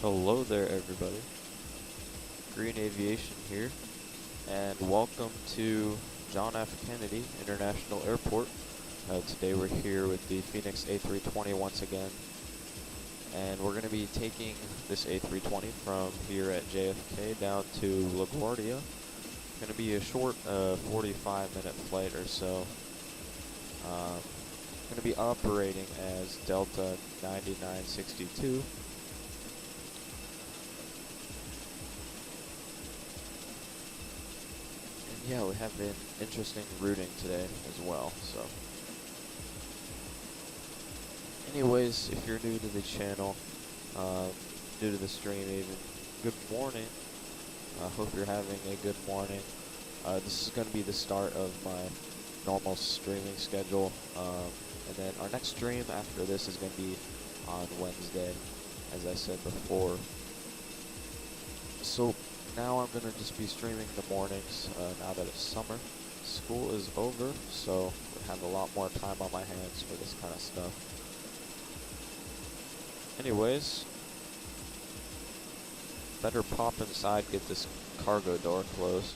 Hello there, everybody. Green Aviation here, and welcome to John F. Kennedy International Airport. Today we're here with the Fenix A320 once again, and we're going to be taking this A320 from here at JFK down to LaGuardia. It's going to be a short 45-minute flight or so. Going to be operating as Delta 9962. Yeah, we have an interesting routing today as well, so. Anyways, if you're new to the channel, new to the stream even, good morning. I hope you're having a good morning. This is going to be the start of my normal streaming schedule, and then our next stream after this is going to be on Wednesday, as I said before. So now I'm going to just be streaming the mornings now that it's summer. School is over, so I have a lot more time on my hands for this kind of stuff. Anyways, better pop inside, get this cargo door closed.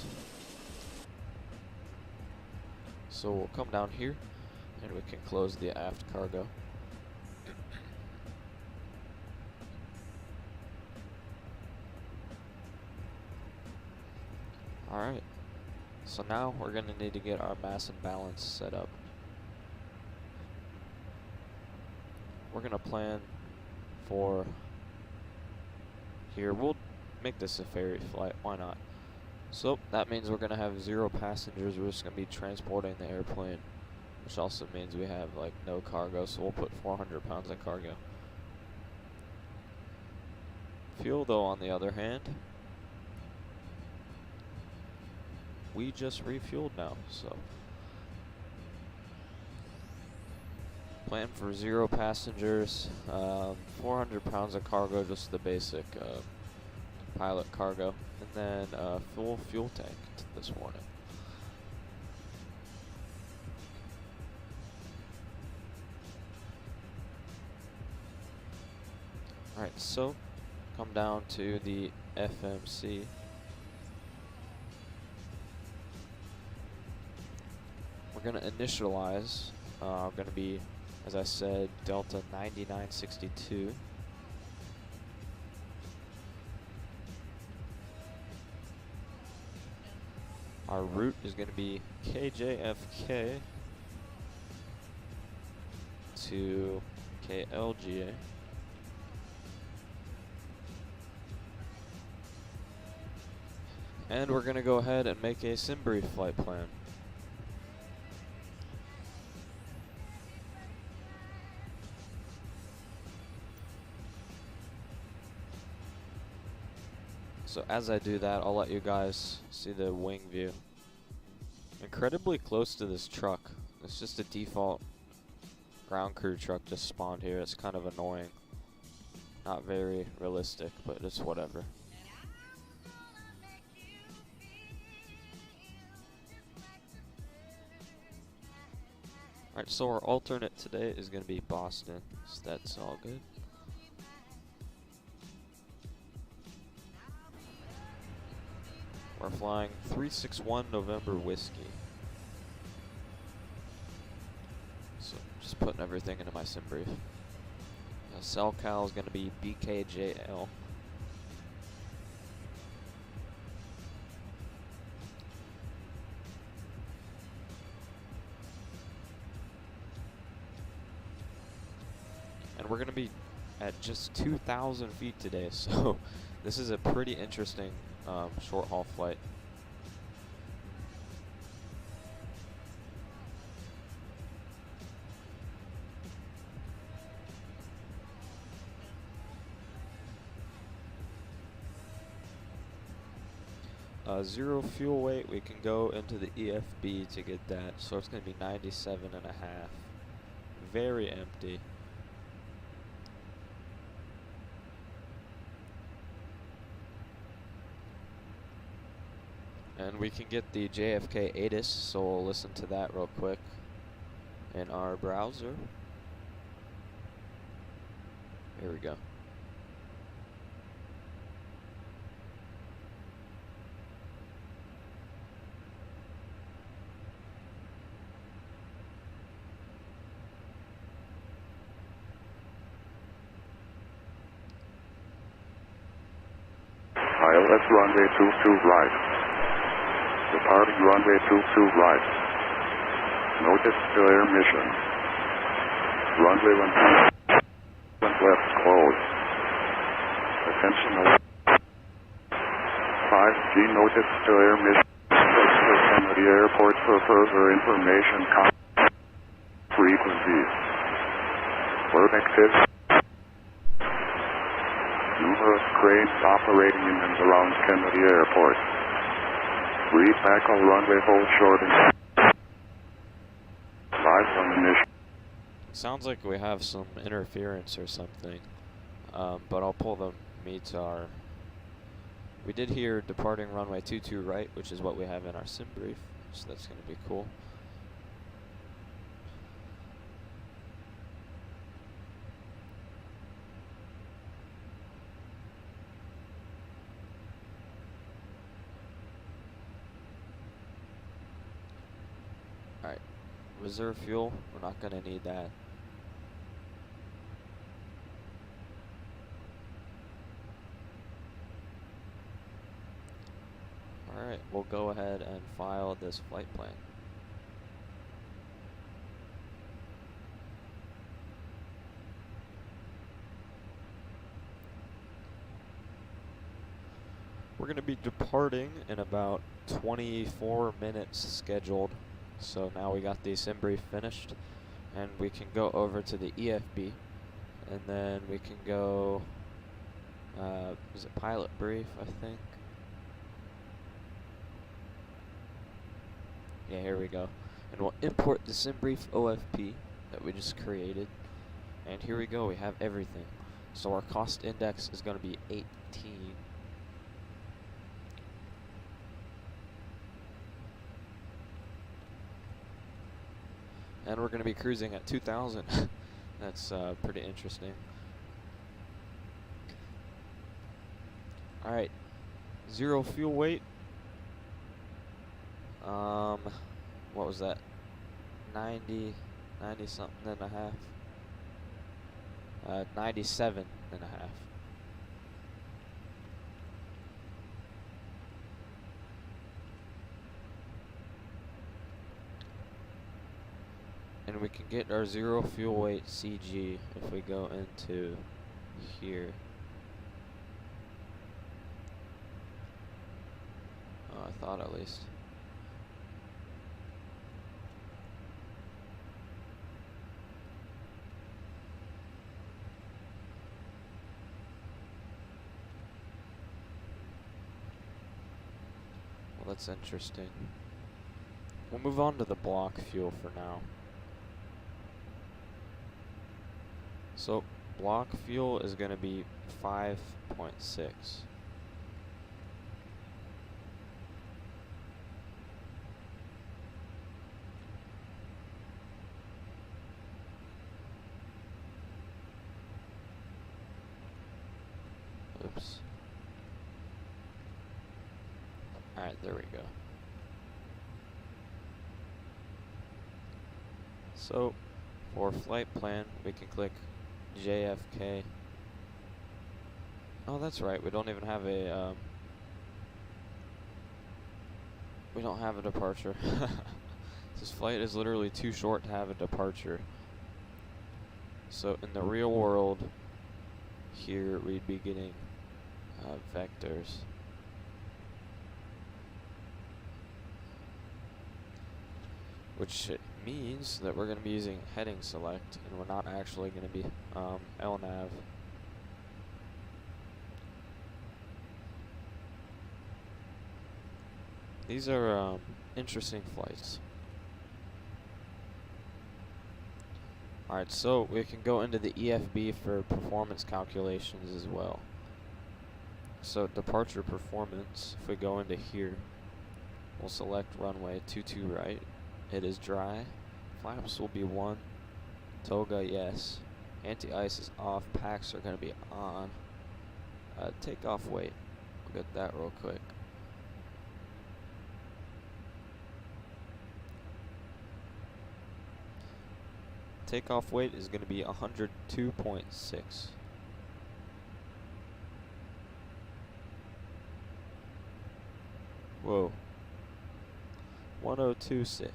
So we'll come down here and we can close the aft cargo. Alright, so now we're going to need to get our mass and balance set up. We're going to plan for here. We'll make this a ferry flight, why not? So that means we're going to have 0 passengers. We're just going to be transporting the airplane, which also means we have like no cargo, so we'll put 400 pounds of cargo. Fuel though, on the other hand, we just refueled now, so. Plan for 0 passengers, 400 pounds of cargo, just the basic pilot cargo, and then full fuel tank this morning. Alright, so come down to the FMC. We're going to initialize, we're going to be, as I said, Delta 9962. Our route is going to be KJFK to KLGA. And we're going to go ahead and make a sim brief flight plan. So as I do that, I'll let you guys see the wing view. Incredibly close to this truck. It's just a default ground crew truck just spawned here. It's kind of annoying. Not very realistic, but it's whatever. Alright, so our alternate today is going to be Boston, so that's all good. We're flying 361 November Whiskey. So just putting everything into my sim brief. SoCal is going to be BKJL. And we're going to be at just 2,000 feet today, so this is a pretty interesting short haul flight. Zero fuel weight, we can go into the EFB to get that, so it's going to be 97.5. Very empty. And we can get the JFK ASUS, so we'll listen to that real quick in our browser. Here we go. LS runway 22 right. Departing runway 22 right. Notice to air mission. Runway 12 left closed. Attention 5G notice to air mission. Kennedy Airport for further information. Frequencies. Work activity. Numerous cranes operating in and around Kennedy Airport. Read back on runway hold short and live on initial. Sounds like we have some interference or something, but I'll pull the METAR. We did hear departing runway 22 right, which is what we have in our sim brief, so that's going to be cool. Alright, reserve fuel, we're not going to need that. Alright, we'll go ahead and file this flight plan. We're going to be departing in about 24 minutes scheduled. So now we got the sim brief finished, and we can go over to the EFB, and then we can go, is it pilot brief, I think? Yeah, here we go. And we'll import the sim brief OFP that we just created, and here we go, we have everything. So our cost index is going to be 18. And we're going to be cruising at 2,000. That's pretty interesting. Alright, zero fuel weight. What was that? 90 something and a half. 97 and a half. And we can get our zero fuel weight CG if we go into here. Oh, I thought at least. Well, that's interesting. We'll move on to the block fuel for now. So, block fuel is going to be 5.6. Oops. Alright, there we go. So, for flight plan, we can click JFK. Oh, that's right. We don't even have a we don't have a departure. This flight is literally too short to have a departure. So in the real world, here we'd be getting vectors. Which means that we're going to be using heading select, and we're not actually going to be LNAV. These are interesting flights. Alright, so we can go into the EFB for performance calculations as well. So departure performance, if we go into here, we'll select runway 22 right. It is dry. Flaps will be 1. Toga, yes. Anti-ice is off. Packs are going to be on. Takeoff weight. We'll get that real quick. Takeoff weight is going to be 102.6. Whoa. 1026.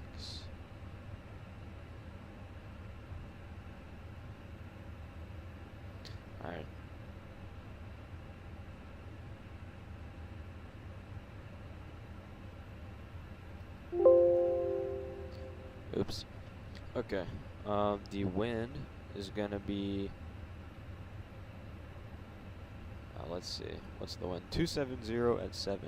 Alright. Oops. Okay. The wind is gonna be, let's see, what's the wind? 270 at 7.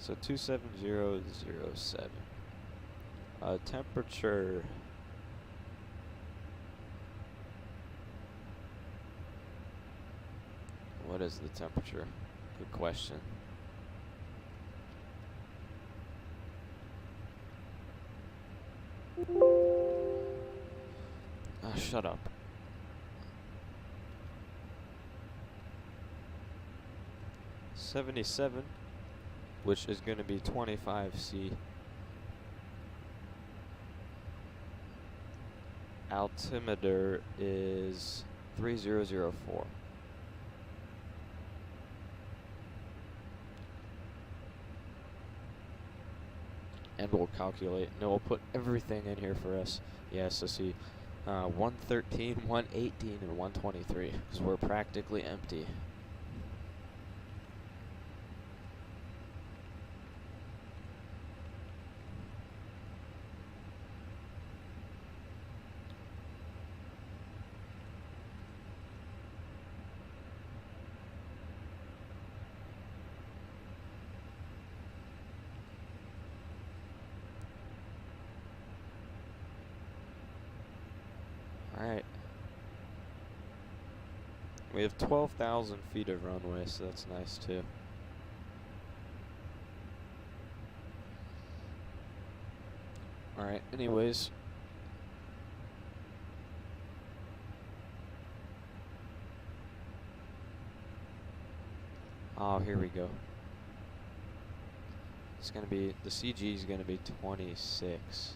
So 27007. Temperature. What is the temperature? Good question. Shut up. .77, which is going to be 25°C. Altimeter is 3004. And we'll calculate, and we'll put everything in here for us. Yeah, so see, 113, 118, and 123, because we're practically empty. Alright. We have 12,000 feet of runway, so that's nice too. Alright, anyways. Oh, here we go. It's gonna be, the CG is gonna be 26.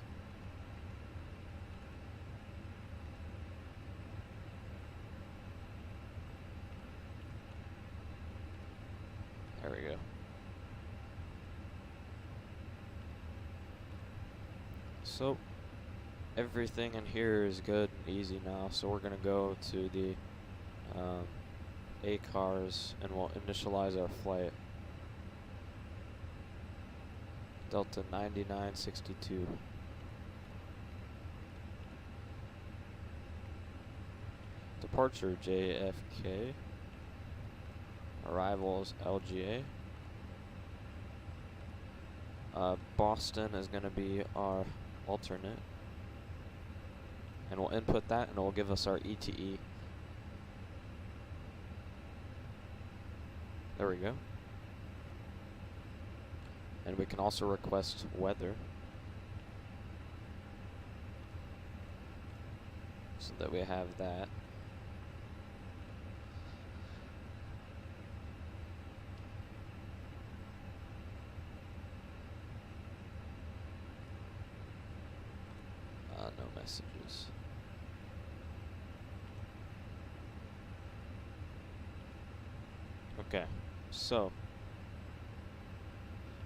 There we go. So, everything in here is good and easy now, so we're gonna go to the ACARS and we'll initialize our flight. Delta 9962. Departure JFK. Arrivals LGA. Boston is going to be our alternate. And we'll input that and it will give us our ETE. There we go. And we can also request weather. So that we have that. No messages. Okay, so,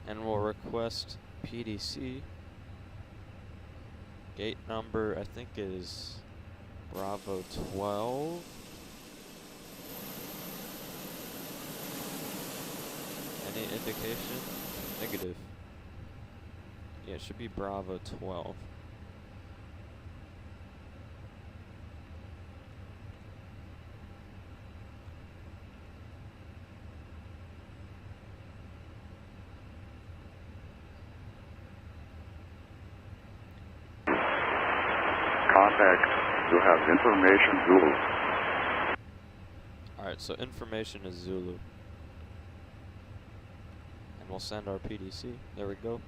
and we'll request PDC. Gate number, I think, is Bravo 12. Any indication? Negative. Yeah, it should be Bravo 12. Contact, you have information Zulu. Alright, so information is Zulu. And we'll send our PDC. There we go.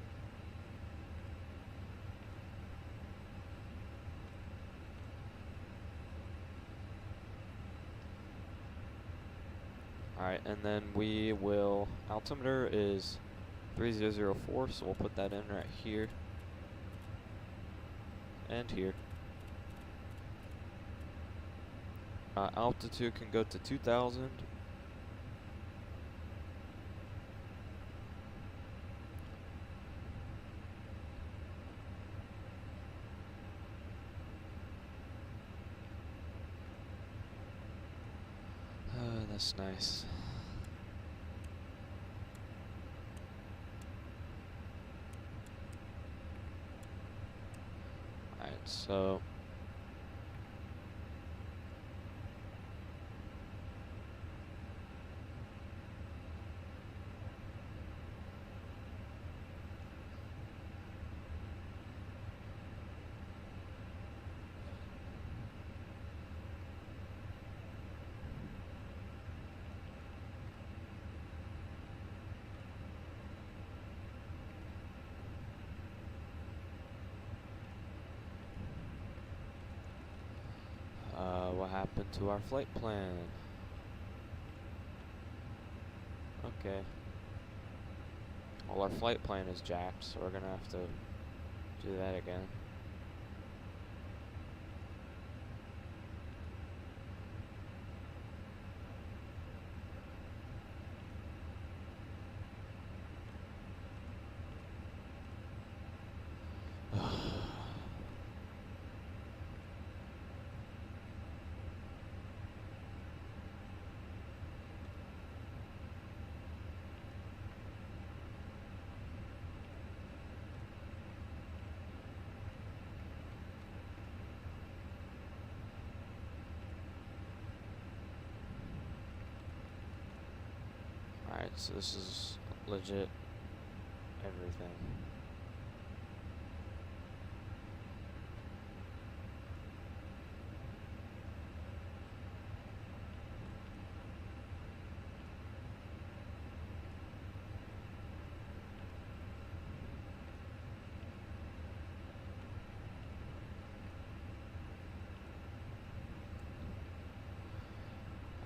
Alright, and then we will, altimeter is 3004, so we'll put that in right here. And here. Altitude can go to 2,000. that's nice. Alright, so what happened to our flight plan? Okay. Well, our flight plan is jacked, so we're gonna have to do that again. Alright, so this is legit everything.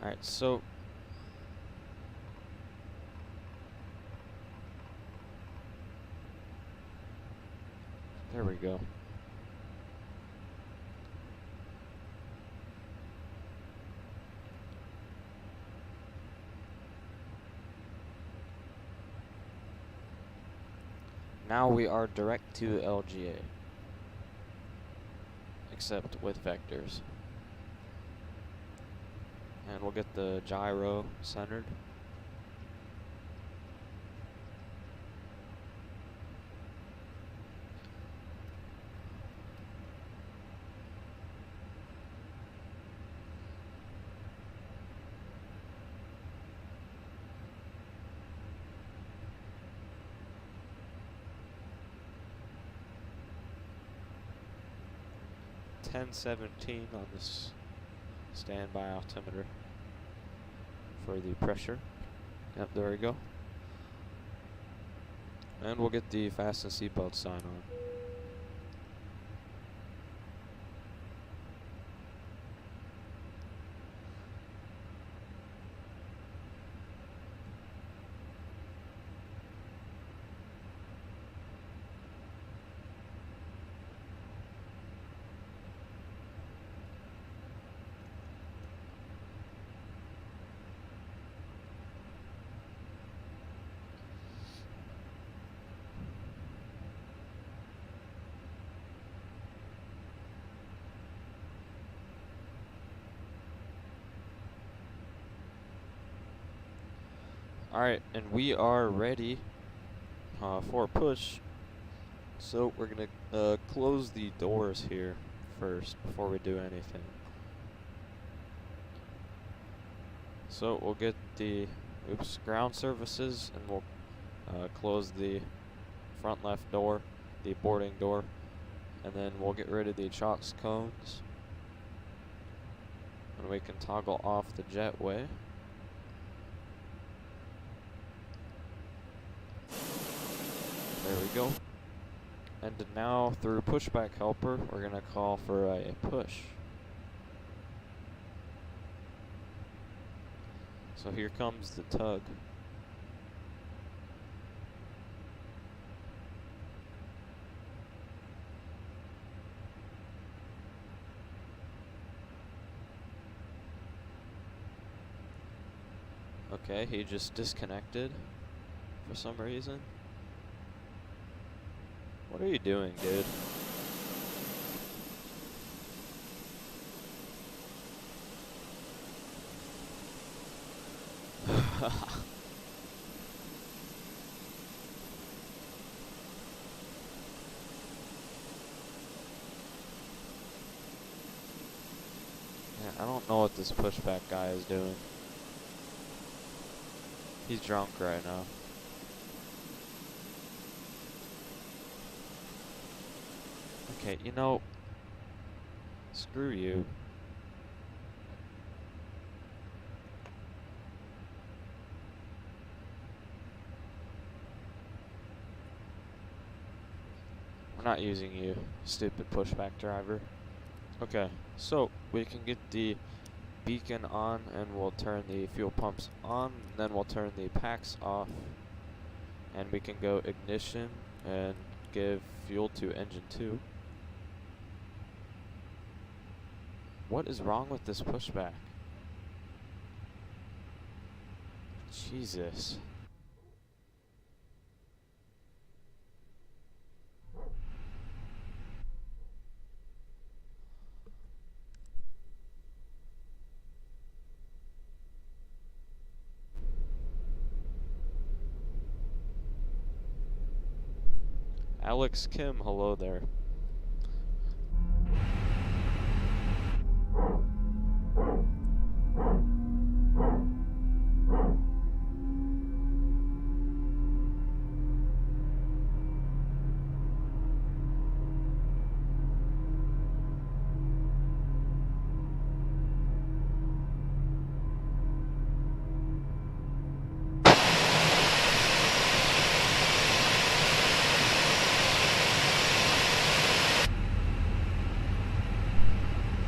Alright, so there we go. Now we are direct to LGA, except with vectors. And we'll get the gyro centered. .1017 on this standby altimeter for the pressure. Yep, there we go. And we'll get the fasten seatbelt sign on. Alright, and we are ready for a push. So we're gonna close the doors here first before we do anything. So we'll get the ground surfaces, and we'll close the front left door, the boarding door, and then we'll get rid of the chocks cones, and we can toggle off the jetway. There we go. And now through pushback helper, we're gonna call for a push. So here comes the tug. Okay, he just disconnected for some reason. What are you doing, dude? Yeah, I don't know what this pushback guy is doing. He's drunk right now. Okay, you know, screw you. We're not using you, stupid pushback driver. Okay, so we can get the beacon on and we'll turn the fuel pumps on, then we'll turn the packs off, and we can go ignition and give fuel to engine 2. What is wrong with this pushback? Jesus. Alex Kim, hello there.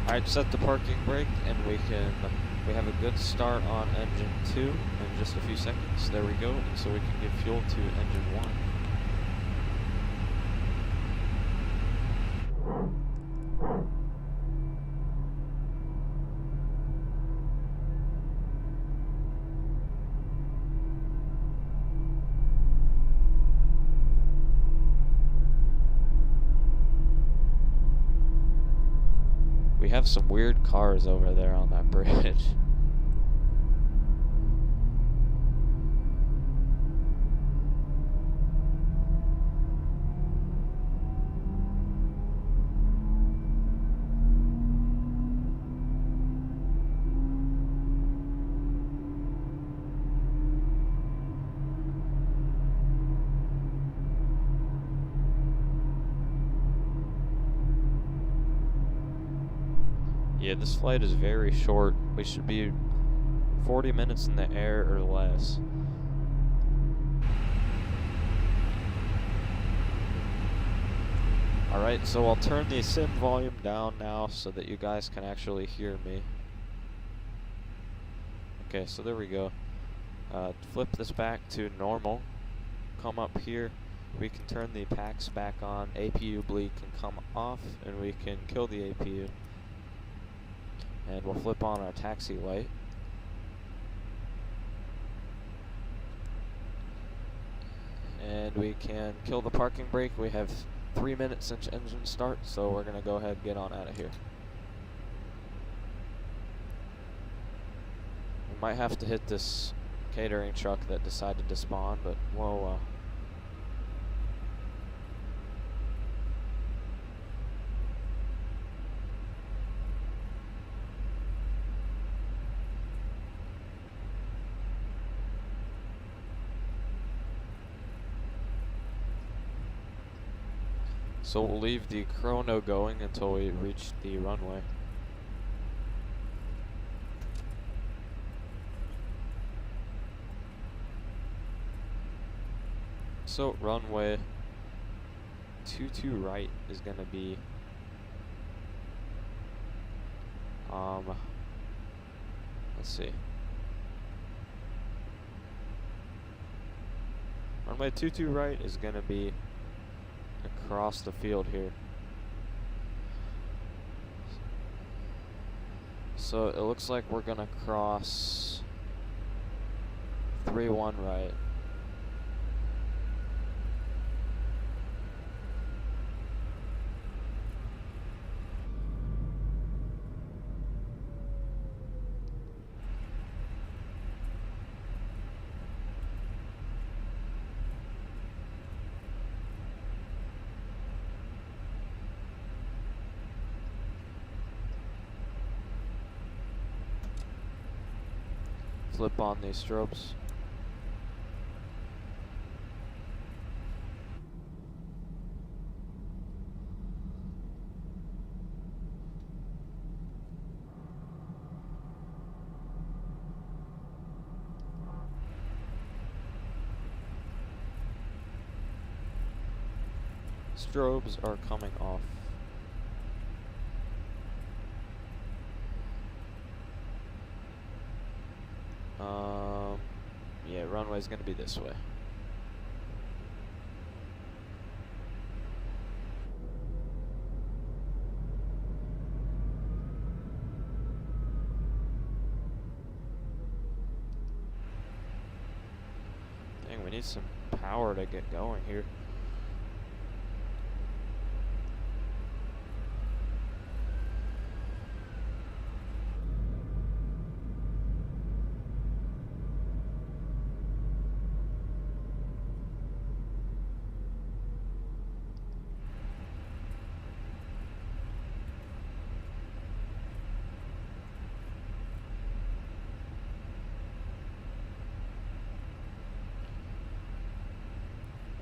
Alright, set the parking brake and we have a good start on engine 2 in just a few seconds. There we go, and so we can give fuel to engine 1. We have some weird cars over there on that bridge. Yeah, this flight is very short. We should be 40 minutes in the air or less. Alright, so I'll turn the sim volume down now so that you guys can actually hear me. Okay, so there we go. Flip this back to normal. Come up here. We can turn the packs back on. APU bleed can come off and we can kill the APU. And we'll flip on our taxi light. And we can kill the parking brake. We have 3 minutes since engine start, so we're going to go ahead and get on out of here. We might have to hit this catering truck that decided to spawn, but whoa. So we'll leave the chrono going until we reach the runway. So runway 22 right is going to be let's see. Runway 22 right is going to be across the field here. So it looks like we're gonna cross 3-1 right. flip on these strobes. Strobes are coming off. Yeah, runway's gonna be this way. Dang, we need some power to get going here.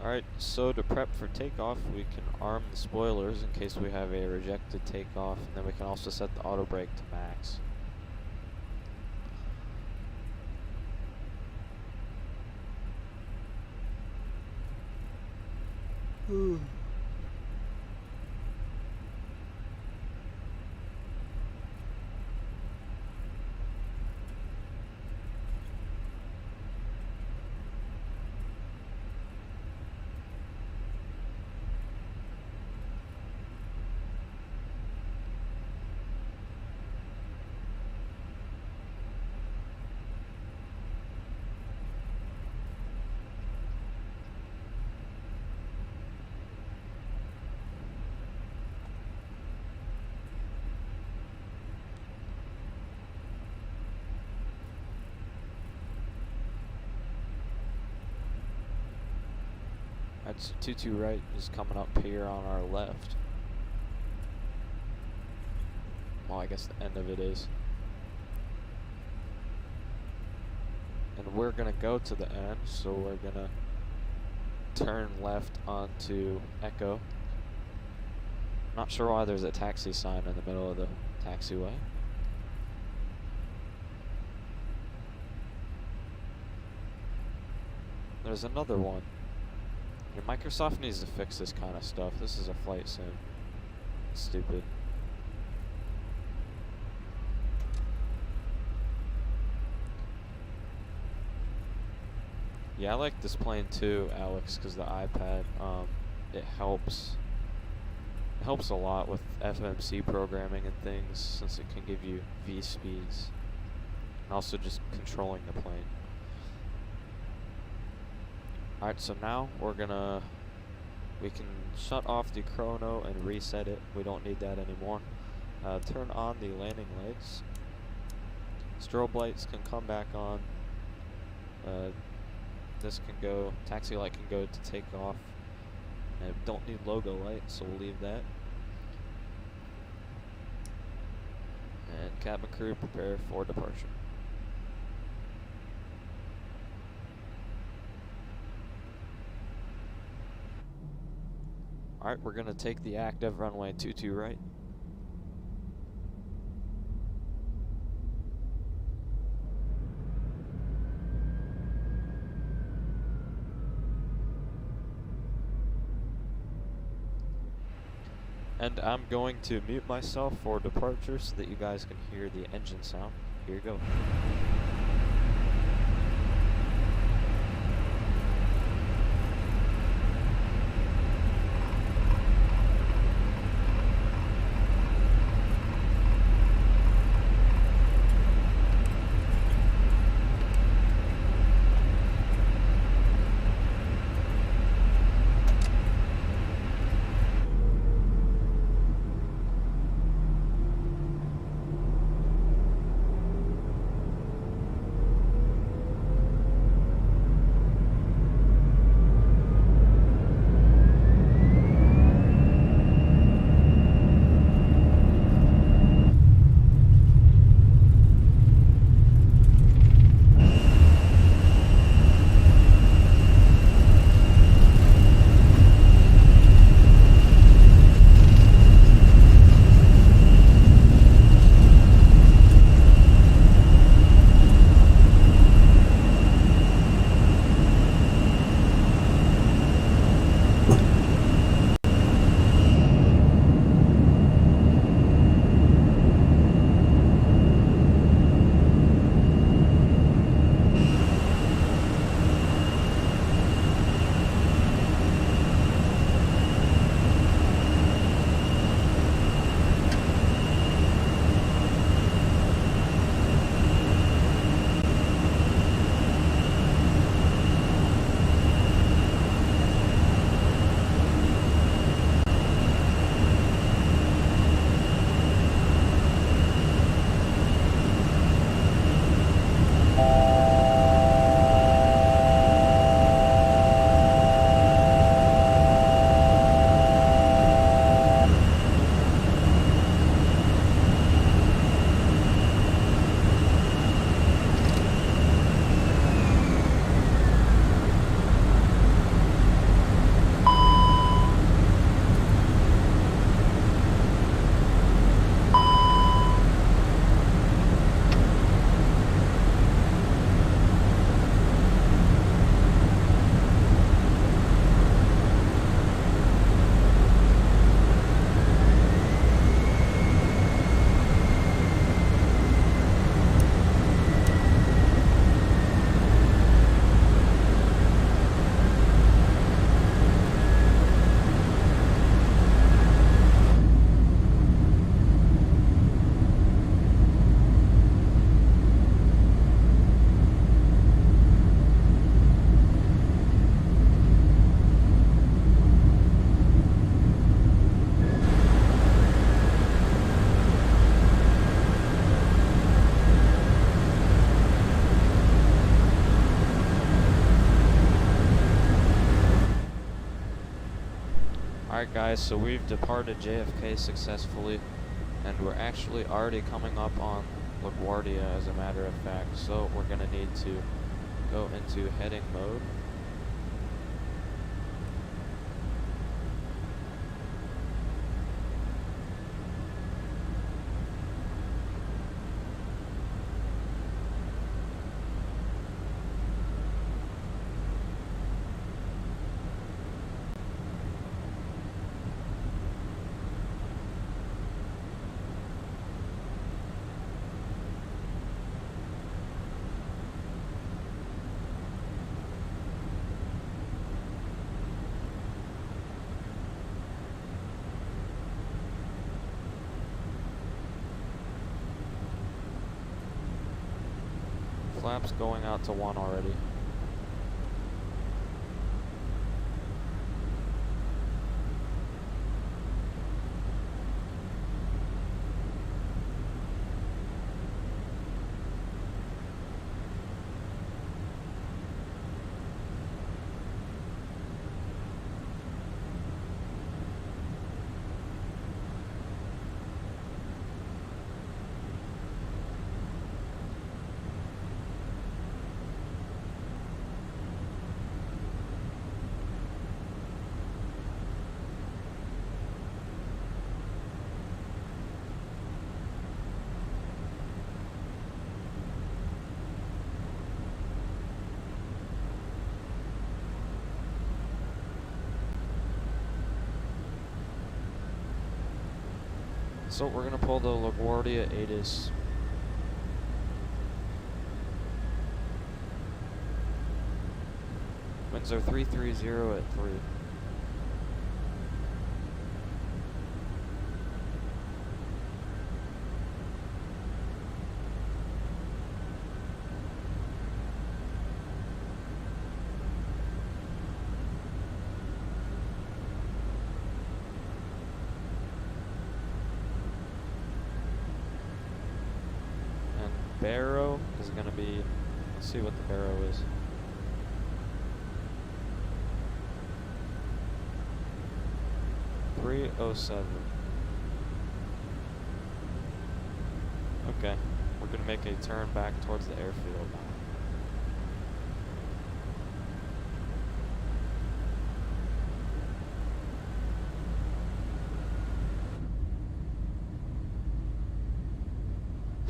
Alright, so to prep for takeoff, we can arm the spoilers in case we have a rejected takeoff, and then we can also set the auto brake to max. That's 22 right is coming up here on our left. Well, I guess the end of it is. And we're gonna go to the end, so we're gonna turn left onto Echo. Not sure why there's a taxi sign in the middle of the taxiway. There's another one. Yeah, Microsoft needs to fix this kind of stuff. This is a flight sim. It's stupid. Yeah, I like this plane too, Alex, because the iPad, it helps. It helps a lot with FMC programming and things, since it can give you V speeds, and also just controlling the plane. Alright, so now we can shut off the chrono and reset it. We don't need that anymore. Turn on the landing lights. Strobe lights can come back on. This can go, taxi light can go to take off. And don't need logo light, so we'll leave that. And cabin crew prepare for departure. Alright, we're going to take the active runway 22 right. And I'm going to mute myself for departure so that you guys can hear the engine sound. Here you go. Guys, so we've departed JFK successfully, and we're actually already coming up on LaGuardia as a matter of fact, so we're going to need to go into heading mode. Flaps going out to 1 already. So we're going to pull the LaGuardia ASUS. Winds are 330 at 3. Barrow is going to be, let's see what the barrow is. .307. Okay, we're going to make a turn back towards the airfield now.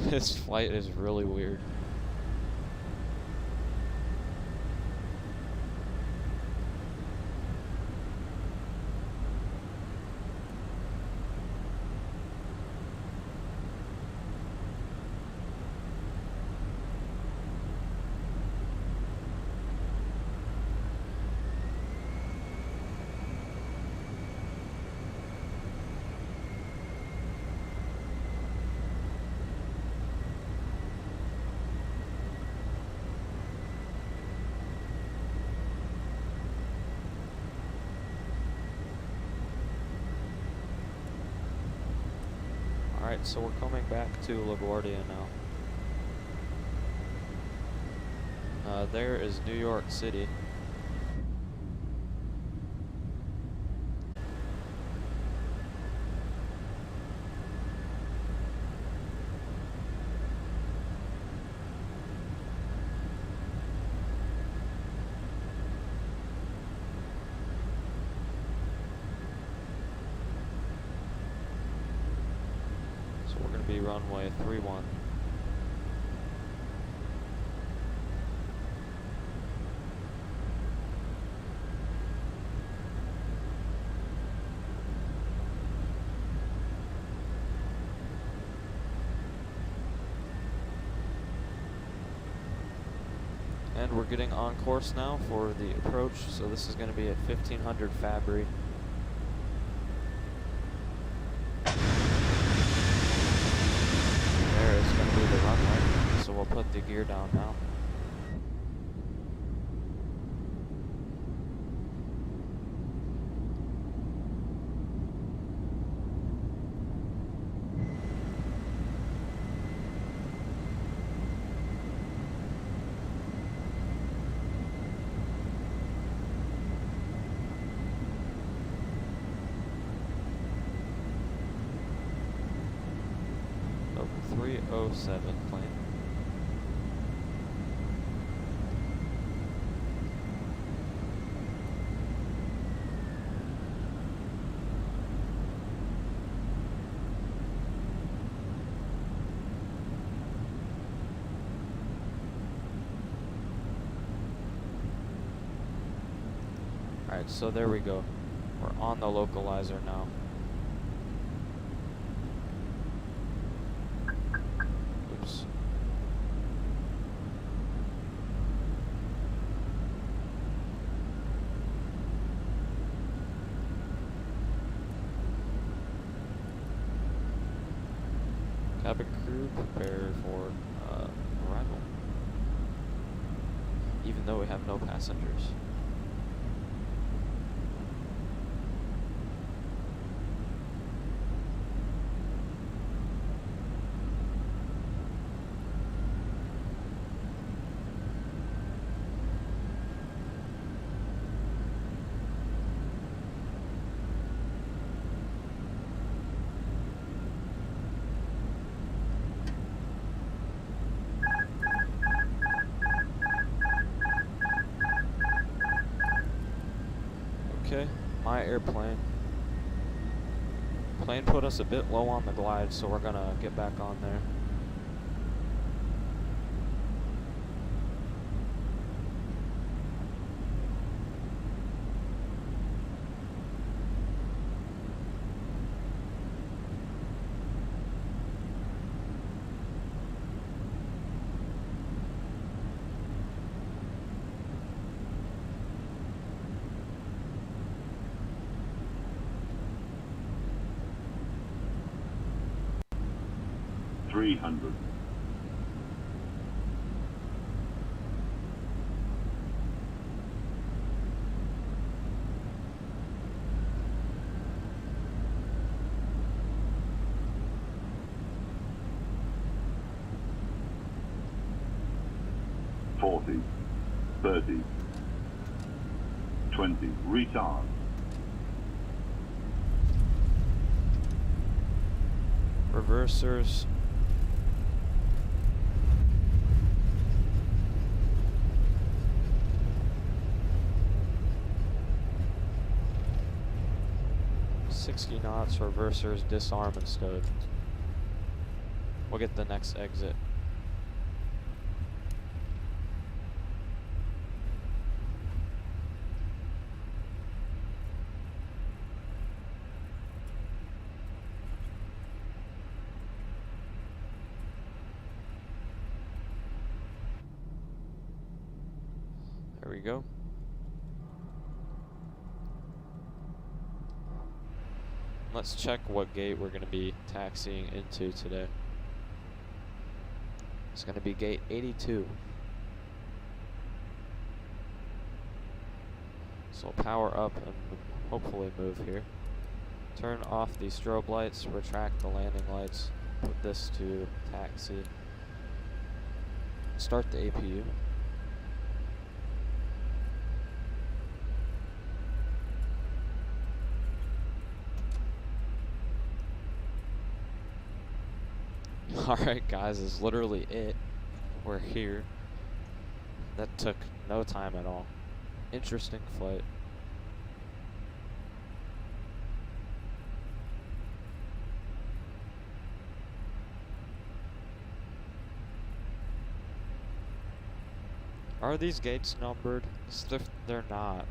This flight is really weird. Alright, so we're coming back to LaGuardia now. There is New York City. Be runway 31. And we're getting on course now for the approach, so this is going to be at 1500 Fabry. The runway, so we'll put the gear down now. 407 plane. Alright, so there we go. We're on the localizer now. Oops. Cabin crew, prepare for arrival. Even though we have no passengers. Okay, my airplane. Plane put us a bit low on the glide, so we're gonna get back on there. $300. $40, $30, $20, retard. Reversers. $60 knots, reversers, disarm and stowed. We'll get the next exit. There we go. Let's check what gate we're going to be taxiing into today. It's going to be gate 82. So power up and hopefully move here. Turn off the strobe lights, retract the landing lights, put this to taxi. Start the APU. Alright guys, is literally it. We're here. That took no time at all. Interesting flight. Are these gates numbered? They're not.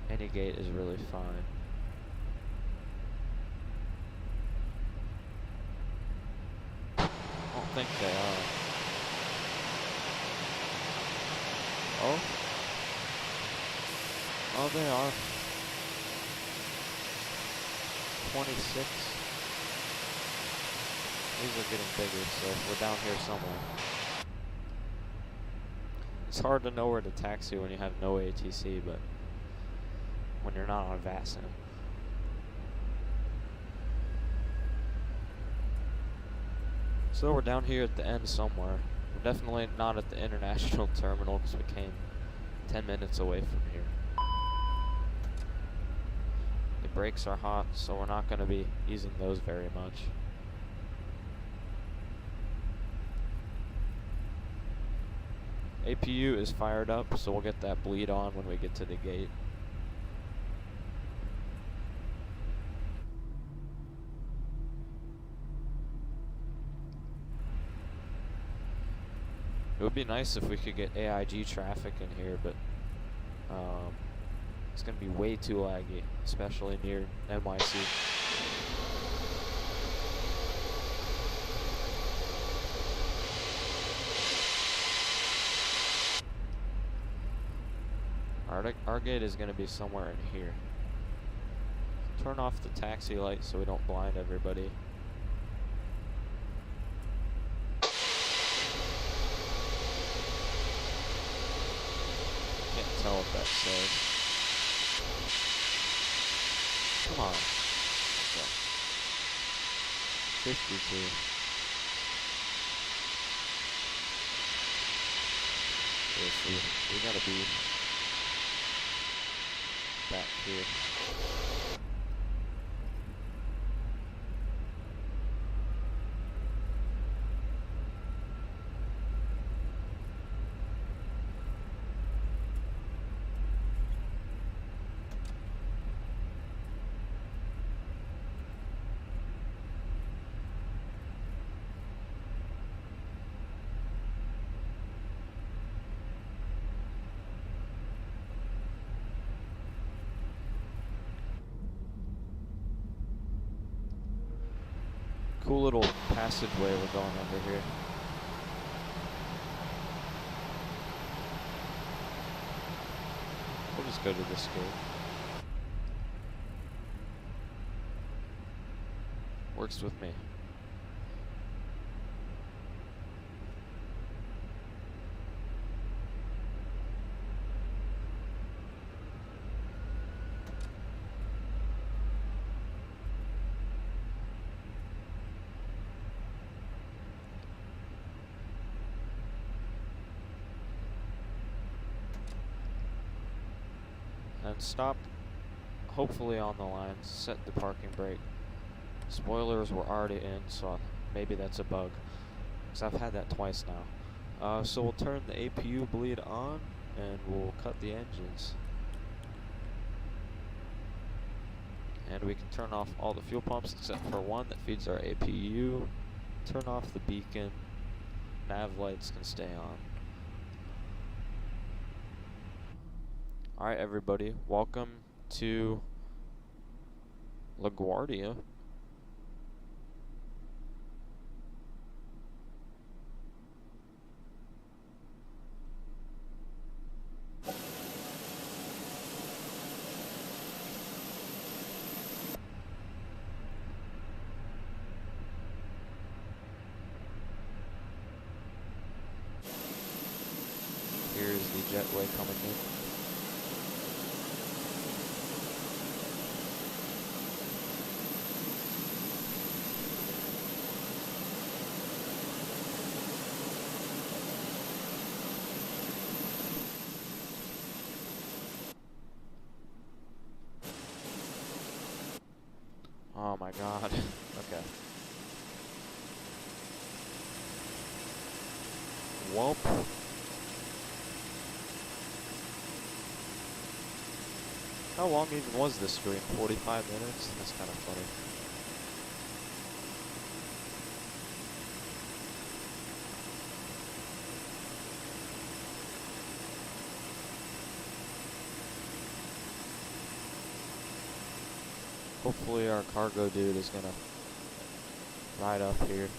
Any gate is really fine. I don't think they are. Oh? Oh, they are. 26. These are getting bigger, so we're down here somewhere. It's hard to know where to taxi when you have no ATC, but when you're not on VASM. So we're down here at the end somewhere. We're definitely not at the international terminal because we came 10 minutes away from here. The brakes are hot, so we're not going to be using those very much. APU is fired up, so we'll get that bleed on when we get to the gate. It would be nice if we could get AIG traffic in here, but it's going to be way too laggy, especially near NYC. Our gate is going to be somewhere in here. Turn off the taxi light so we don't blind everybody. Can't tell what that says. Come on. Go. 52. We gotta be back here. Cool little passageway we're going under here. We'll just go to this gate. Works with me. And stop, hopefully on the line, set the parking brake. Spoilers were already in, so maybe that's a bug, because I've had that twice now. So we'll turn the APU bleed on, and we'll cut the engines. And we can turn off all the fuel pumps except for one that feeds our APU. Turn off the beacon. Nav lights can stay on. Alright everybody, welcome to LaGuardia. Here's the jetway coming in. Oh my god. Okay. Whoop. How long even was this stream? 45 minutes? That's kind of funny. Hopefully our cargo dude is gonna ride up here.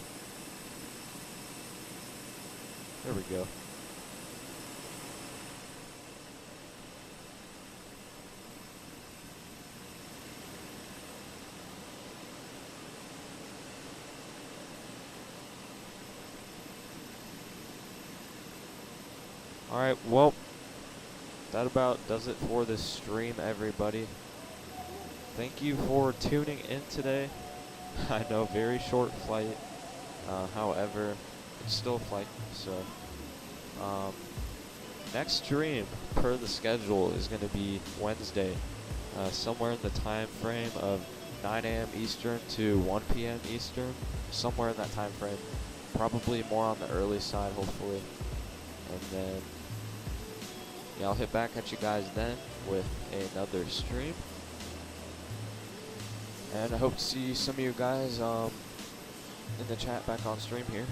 There we go. Alright, well, that about does it for this stream, everybody. Thank you for tuning in today. I know, very short flight. However, it's still a flight, so. Next stream, per the schedule, is going to be Wednesday. Somewhere in the time frame of 9 a.m. Eastern to 1 p.m. Eastern. Somewhere in that time frame. Probably more on the early side, hopefully. And then, yeah, I'll hit back at you guys then with another stream. And I hope to see some of you guys in the chat back on stream here.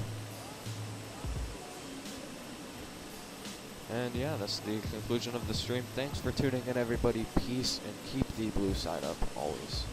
And yeah, that's the conclusion of the stream. Thanks for tuning in, everybody. Peace, and keep the blue side up always.